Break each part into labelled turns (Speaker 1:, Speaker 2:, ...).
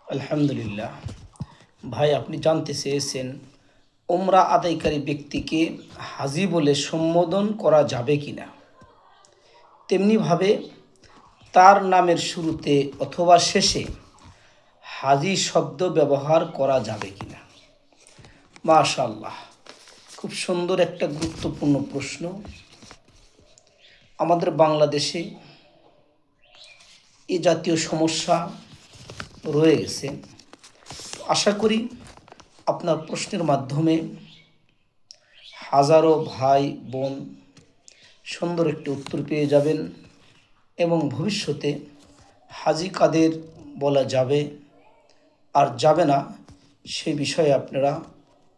Speaker 1: আলহামদুলিল্লাহ। ভাই, আপনি জানতে চেয়েছেন উমরা আদায়কারী ব্যক্তিকে হাজি বলে সম্বোধন করা যাবে কিনা, তেমনিভাবে তার নামের শুরুতে অথবা শেষে হাজি শব্দ ব্যবহার করা যাবে কিনা। মাশাআল্লাহ, খুব সুন্দর একটা গুরুত্বপূর্ণ প্রশ্ন। আমাদের বাংলাদেশে এ জাতীয় সমস্যা রয়ে গেছে। আশা করি আপনার প্রশ্নের মাধ্যমে হাজারো ভাই বোন সুন্দর একটি উত্তর পেয়ে যাবেন এবং ভবিষ্যতে হাজি কাদের বলা যাবে আর যাবে না সে বিষয়ে আপনারা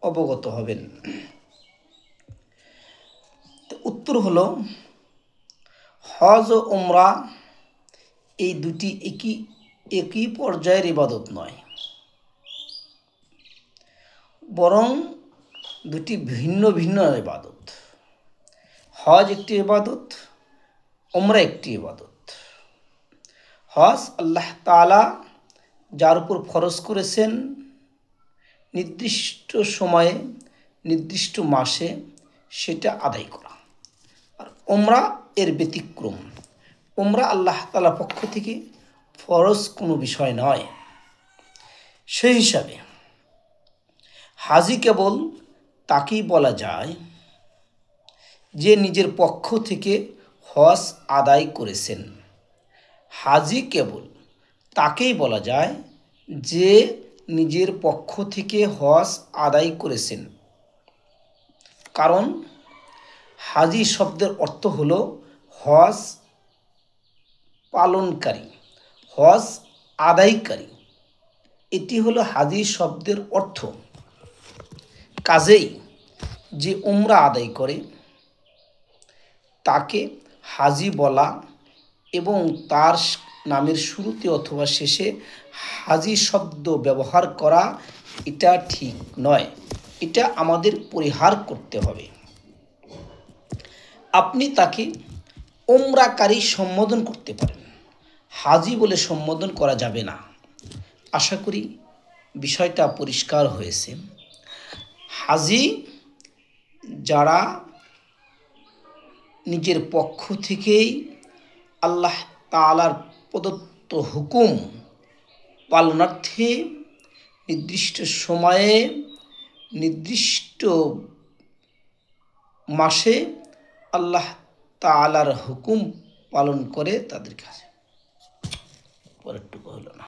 Speaker 1: অবগত হবেন। উত্তর হলো, হজ ও উমরা এই দুটি একই পর্যায়ের ইবাদত নয়, বরং দুটি ভিন্ন ভিন্ন ইবাদত। হজ একটি ইবাদত, উমরা একটি ইবাদত। হজ আল্লাহ তাআলা যার উপর ফরজ করেছেন নির্দিষ্ট সময়ে নির্দিষ্ট মাসে, সেটা আদায় করা। আর উমরা এর ব্যতিক্রম। উমরা আল্লাহ তাআলার পক্ষ থেকে ফরজ কোনো বিষয় নয়। সেই হিসাবে হাজি কেবল তাকেই বলা যায় যে নিজের পক্ষ থেকে হজ আদায় করেছেন। হাজি কেবল তাকেই বলা যায় যে নিজের পক্ষ থেকে হজ আদায় করেছেন, কারণ হাজি শব্দের অর্থ হলো হজ পালনকারী, হজ আদায়কারী। এটি হলো হাজি শব্দের অর্থ। কাজেই যে উমরা আদায় করে তাকে হাজি বলা এবং তার নামের শুরুতে অথবা শেষে হাজি শব্দ ব্যবহার করা এটা ঠিক নয়। এটা আমাদের পরিহার করতে হবে। আপনি তাকে উমরাকারী সম্বোধন করতে পারেন, হাজি বলে সম্বোধন করা যাবে না। আশা করি বিষয়টা পরিষ্কার হয়েছে। হাজি যারা নিজের পক্ষ থেকেই আল্লাহ তাআলার প্রদত্ত হুকুম পালনার্থে নির্দিষ্ট সময়ে নির্দিষ্ট মাসে আল্লাহ তাআলার হুকুম পালন করে, তাদের কাছে পরেরটুকু হলো না।